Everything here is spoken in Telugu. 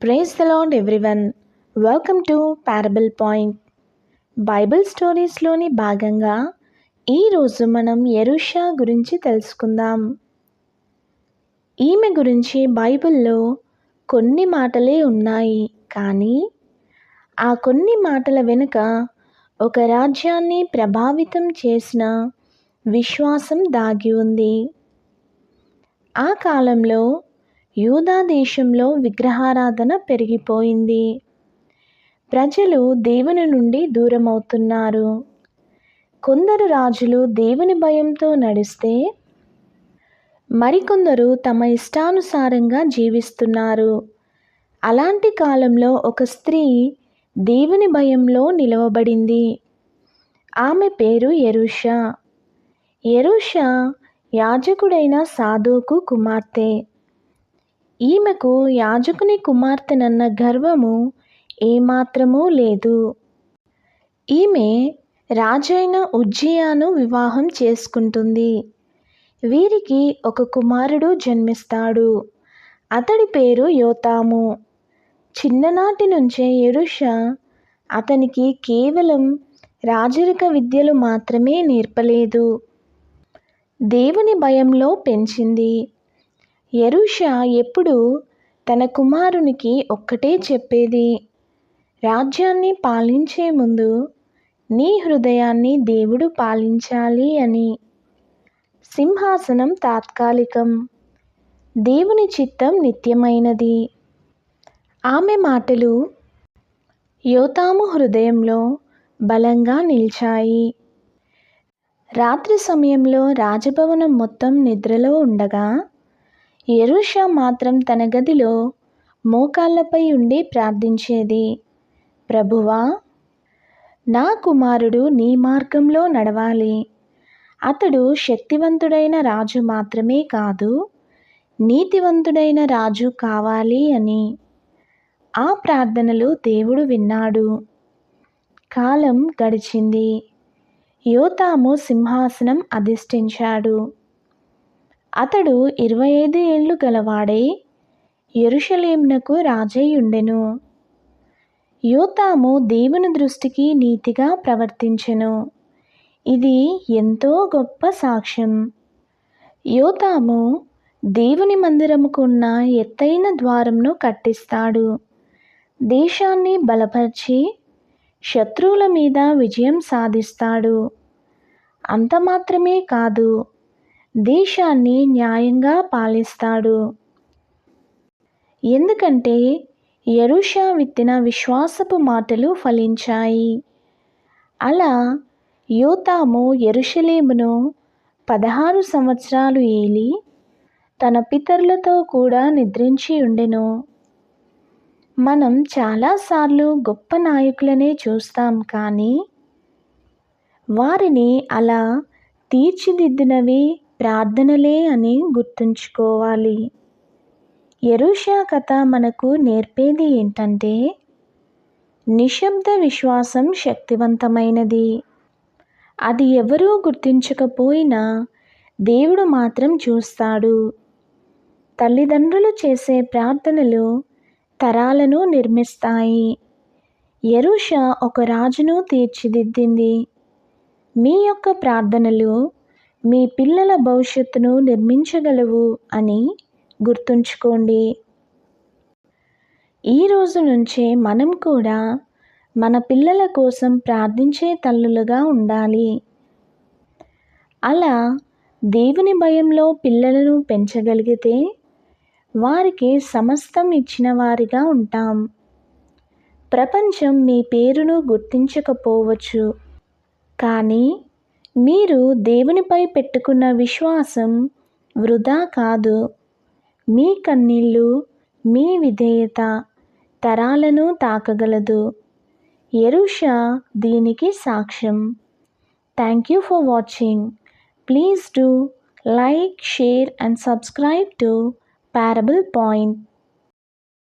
Praise the lord everyone. Welcome to parable point. Bible స్టోరీస్లోని భాగంగా ఈరోజు మనం యెరూషా గురించి తెలుసుకుందాం. ఈమె గురించి బైబిల్లో కొన్ని మాటలే ఉన్నాయి, కానీ ఆ కొన్ని మాటల వెనుక ఒక రాజ్యాన్ని ప్రభావితం చేసిన విశ్వాసం దాగి ఉంది. ఆ కాలంలో యూదా దేశంలో విగ్రహారాధన పెరిగిపోయింది. ప్రజలు దేవుని నుండి దూరమవుతున్నారు. కొందరు రాజులు దేవుని భయంతో నడిస్తే, మరికొందరు తమ ఇష్టానుసారంగా జీవిస్తున్నారు. అలాంటి కాలంలో ఒక స్త్రీ దేవుని భయంలో నిలవబడింది. ఆమె పేరు యెరూషా. యెరూషా యాజకుడైన సాదోకు కుమార్తె. ఈమెకు యాజకుని కుమార్తెనన్న గర్వము ఏమాత్రమూ లేదు. ఈమె రాజైన ఉజ్జియాను వివాహం చేసుకుంటుంది. వీరికి ఒక కుమారుడు జన్మిస్తాడు. అతడి పేరు యోతాము. చిన్ననాటి నుంచే యెరూషా అతనికి కేవలం రాజరిక విద్యలు మాత్రమే నేర్పలేదు, దేవుని భయంలో పెంచింది. యెరూషా ఎప్పుడూ తన కుమారునికి ఒక్కటే చెప్పేది: రాజ్యాన్ని పాలించే ముందు నీ హృదయాన్ని దేవుడు పాలించాలి అని. సింహాసనం తాత్కాలికం, దేవుని చిత్తం నిత్యమైనది. ఆమె మాటలు యోతాము హృదయంలో బలంగా నిలిచాయి. రాత్రి సమయంలో రాజభవనం మొత్తం నిద్రలో ఉండగా, యెరూషా మాత్రం తన గదిలో మోకాళ్ళపై ఉండి ప్రార్థించేది: ప్రభువా, నా కుమారుడు నీ మార్గంలో నడవాలి. అతడు శక్తివంతుడైన రాజు మాత్రమే కాదు, నీతివంతుడైన రాజు కావాలి అని. ఆ ప్రార్థనలు దేవుడు విన్నాడు. కాలం గడిచింది. యోతాము సింహాసనం అధిష్ఠించాడు. అతడు 25 ఏళ్ళు గలవాడై యెరూషలేమునకు రాజై ఉండెను. యోతాము దేవుని దృష్టికి నీతిగా ప్రవర్తించెను. ఇది ఎంతో గొప్ప సాక్ష్యం. యోతాము దేవుని మందిరముకు ఉన్న ఎత్తైన ద్వారంను కట్టిస్తాడు. దేశాన్ని బలపరిచి శత్రువుల మీద విజయం సాధిస్తాడు. అంత మాత్రమే కాదు, దేశాన్ని న్యాయంగా పాలిస్తాడు. ఎందుకంటే యెరూషా విత్తిన విశ్వాసపు మాటలు ఫలించాయి. అలా యోతాము యెరూషలేమును 16 సంవత్సరాలు ఏలి తన పితరులతో కూడా నిద్రించి ఉండెను. మనం చాలాసార్లు గొప్ప నాయకులనే చూస్తాం, కానీ వారిని అలా తీర్చిదిద్దినవి ప్రార్థనలే అని గుర్తుంచుకోవాలి. యెరూషా కథ మనకు నేర్పేది ఏంటంటే, నిశ్శబ్ద విశ్వాసం శక్తివంతమైనది. అది ఎవరూ గుర్తించకపోయినా దేవుడు మాత్రం చూస్తాడు. తల్లిదండ్రులు చేసే ప్రార్థనలు తరాలను నిర్మిస్తాయి. యెరూషా ఒక రాజును తీర్చిదిద్దింది. మీ యొక్క ప్రార్థనలు మీ పిల్లల భవిష్యత్తును నిర్మించగలవు అని గుర్తుంచుకోండి. ఈ రోజు నుంచే మనం కూడా మన పిల్లల కోసం ప్రార్థించే తల్లులుగా ఉండాలి. అలా దేవుని భయంలో పిల్లలను పెంచగలిగితే వారికి సమస్తం ఇచ్చిన వారిగా ఉంటాం. ప్రపంచం మీ పేరును గుర్తించకపోవచ్చు, కానీ మీరు దేవునిపై పెట్టుకున్న విశ్వాసం వృధా కాదు. మీ కన్నీళ్ళు, మీ విధేయత తరాలను తాకగలదు. యెరూషా దీనికి సాక్ష్యం. Thank you for watching. Please do like, share and subscribe to parable point.